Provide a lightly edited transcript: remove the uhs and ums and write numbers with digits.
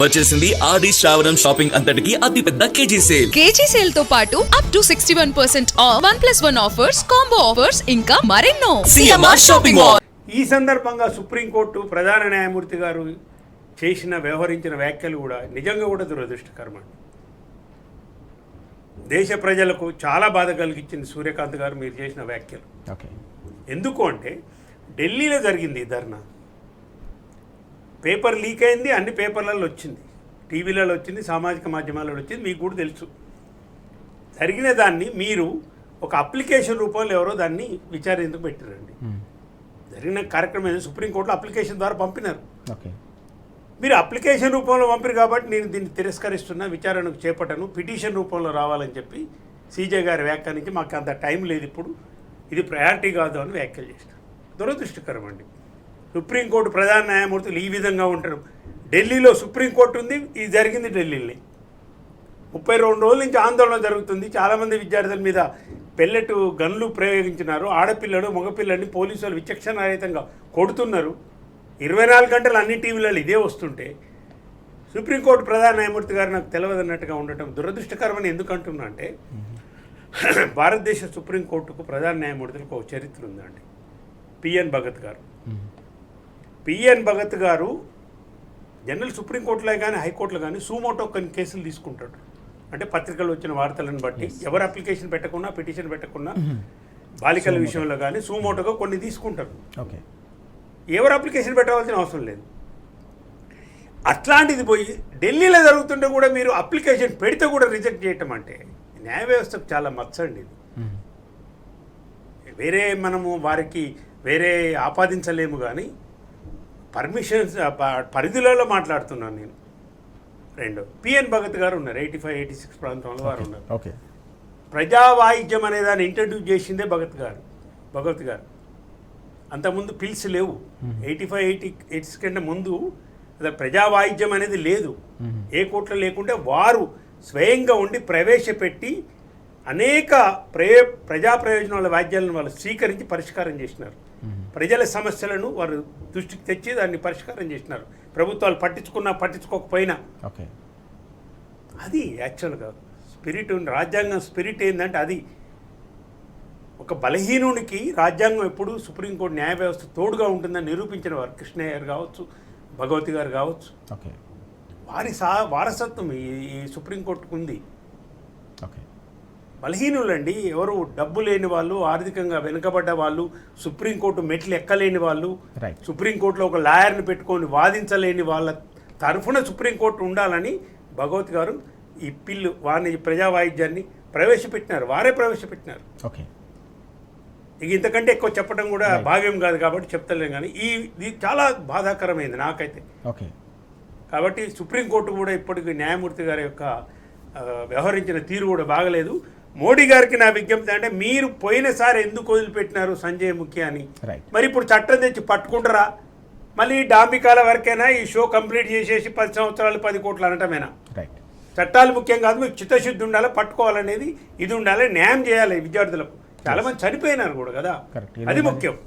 వచ్చేసింది ఆది శ్రావణం షాపింగ్ అంతటికి అతిపెద్ద కేజీ సేల్ తో పాటు up to 61% of 1+1 offers, combo offers ఇంకా మరెన్నో. CMR shopping mall. ఈ సందర్భంగా సుప్రీంకోర్టు ప్రధాన న్యాయమూర్తి గారు వ్యవహరించిన వ్యాఖ్యలు కూడా నిజంగా కూడా దురదృష్టకరం. దేశ ప్రజలకు చాలా బాధ కలిగించింది సూర్యకాంత్ గారు మీరు చేసిన వ్యాఖ్యలు. ఎందుకు అంటే ఢిల్లీలో జరిగింది ధర్నా, పేపర్ లీక్ అయింది, అన్ని పేపర్లలో వచ్చింది, టీవీలలో వచ్చింది, సామాజిక మాధ్యమాలలో వచ్చింది, మీకు కూడా తెలుసు. జరిగిన దాన్ని మీరు ఒక అప్లికేషన్ రూపంలో ఎవరో దాన్ని విచారణకు పెట్టారండి. జరిగిన కార్యక్రమం సుప్రీంకోర్టులో అప్లికేషన్ ద్వారా పంపినారు. మీరు అప్లికేషన్ రూపంలో పంపారు కాబట్టి నేను దీన్ని తిరస్కరిస్తున్నా, విచారణకు చేపట్టను, పిటిషన్ రూపంలో రావాలని చెప్పి సీజే గారి వ్యాఖ్యానించి మాకు అంత టైం లేదు, ఇప్పుడు ఇది ప్రయారిటీ కాదు అని వ్యాఖ్యలు చేసినారు. దురదృష్టకరం అండి. సుప్రీంకోర్టు ప్రధాన న్యాయమూర్తులు ఈ విధంగా ఉంటారు. ఢిల్లీలో సుప్రీంకోర్టు ఉంది, ఇది జరిగింది ఢిల్లీలో. 32 రోజుల నుంచి ఆందోళన జరుగుతుంది. చాలామంది విద్యార్థుల మీద పెల్లెట్ గన్లు ప్రయోగించినారు. ఆడపిల్లలు మగపిల్లల్ని పోలీసులు విచక్షణారహితంగా కొడుతున్నారు. 24 గంటలు అన్ని టీవీలలో ఇదే వస్తుంటే సుప్రీంకోర్టు ప్రధాన న్యాయమూర్తి గారు నాకు తెలియదన్నట్టుగా ఉండటం దురదృష్టకరమని ఎందుకు అంటున్నా అంటే, భారతదేశ సుప్రీంకోర్టుకు ప్రధాన న్యాయమూర్తులకు ఒక చరిత్ర ఉందండి. పిఎన్ భగత్ గారు. పిఎన్ భగత్ గారు జనరల్ సుప్రీంకోర్టులో కానీ హైకోర్టులో కానీ సూమోటో కొన్ని కేసులు తీసుకుంటాడు. అంటే పత్రికలు వచ్చిన వార్తలను బట్టి ఎవరు అప్లికేషన్ పెట్టకుండా, పిటిషన్ పెట్టకుండా బాలికల విషయంలో కానీ సూమోటోగా కొన్ని తీసుకుంటారు. ఎవరు అప్లికేషన్ పెట్టవలసిన అవసరం లేదు. అట్లాంటిది పోయి ఢిల్లీలో జరుగుతుంటే కూడా మీరు అప్లికేషన్ పెడితే కూడా రిజెక్ట్ చేయటం అంటే న్యాయ వ్యవస్థకు చాలా మచ్చండి. వేరే మనము వారికి వేరే ఆపాదించలేము, కానీ పర్మిషన్స్ పరిధిలో మాట్లాడుతున్నాను నేను. రెండు పిఎన్ భగత్ గారు ఉన్నారు, 85-86 ప్రాంతంలో వారు ఉన్నారు. ప్రజావాయిద్యం అనే దాన్ని ఇంట్రడ్యూస్ చేసిందే భగత్ గారు. అంతకుముందు పిల్స్ లేవు. 85-86 కంటే ముందు అసలు ప్రజావాయిద్యం అనేది లేదు. ఏ కోర్టులో లేకుంటే వారు స్వయంగా ఉండి ప్రవేశపెట్టి అనేక ప్రజా ప్రయోజనాల వాద్యాలను వాళ్ళు స్వీకరించి పరిష్కారం చేసినారు. ప్రజల సమస్యలను వారు దృష్టికి తెచ్చి దాన్ని పరిష్కారం చేసినారు. ప్రభుత్వాలు పట్టించుకోకపోయినా. అది యాక్చువల్గా స్పిరిట్ ఉంది. రాజ్యాంగం స్పిరిట్ ఏంటంటే అది ఒక బలహీనునికి రాజ్యాంగం ఎప్పుడు సుప్రీంకోర్టు న్యాయ వ్యవస్థ తోడుగా ఉంటుందని నిరూపించిన వారు కృష్ణయ్య గారు కావచ్చు, భగవతి గారు కావచ్చు. వారి వారసత్వం ఈ సుప్రీంకోర్టుకు ఉంది. బలహీనులండి, ఎవరు డబ్బు లేని వాళ్ళు, ఆర్థికంగా వెనుకబడ్డ వాళ్ళు, సుప్రీంకోర్టు మెట్లు ఎక్కలేని వాళ్ళు, సుప్రీంకోర్టులో ఒక లాయర్ని పెట్టుకొని వాదించలేని వాళ్ళ తరఫున సుప్రీంకోర్టు ఉండాలని భగవత్ గారు ఈ వారిని ప్రజావాయిద్యాన్ని వారే ప్రవేశపెట్టినారు. ఇక ఇంతకంటే ఎక్కువ చెప్పడం కూడా భావ్యం కాదు కాబట్టి చెప్తలేం, కానీ ఇది చాలా బాధాకరమైంది నాకైతే. కాబట్టి సుప్రీంకోర్టు కూడా ఇప్పటికి న్యాయమూర్తి గారి యొక్క వ్యవహరించిన తీరు కూడా బాగలేదు. మోడీ గారికి నా విజ్ఞప్తి అంటే, మీరు పోయినసారి ఎందుకు వదిలిపెట్టినారు సంజయ్ ముఖ్య అని, మరి ఇప్పుడు చట్టం తెచ్చి పట్టుకుంటారా? మళ్ళీ డాంబికాల వరకైనా ఈ షో కంప్లీట్ చేసేసి 10 సంవత్సరాలు 10 కోట్లు అనటమేనా? చట్టాలు ముఖ్యం కాదు, మీకు చిత్తశుద్ధి ఉండాలి, పట్టుకోవాలనేది ఇది ఉండాలి, న్యాయం చేయాలి విద్యార్థులకు. చాలా మంది చనిపోయినారు కూడా కదా, అది ముఖ్యం.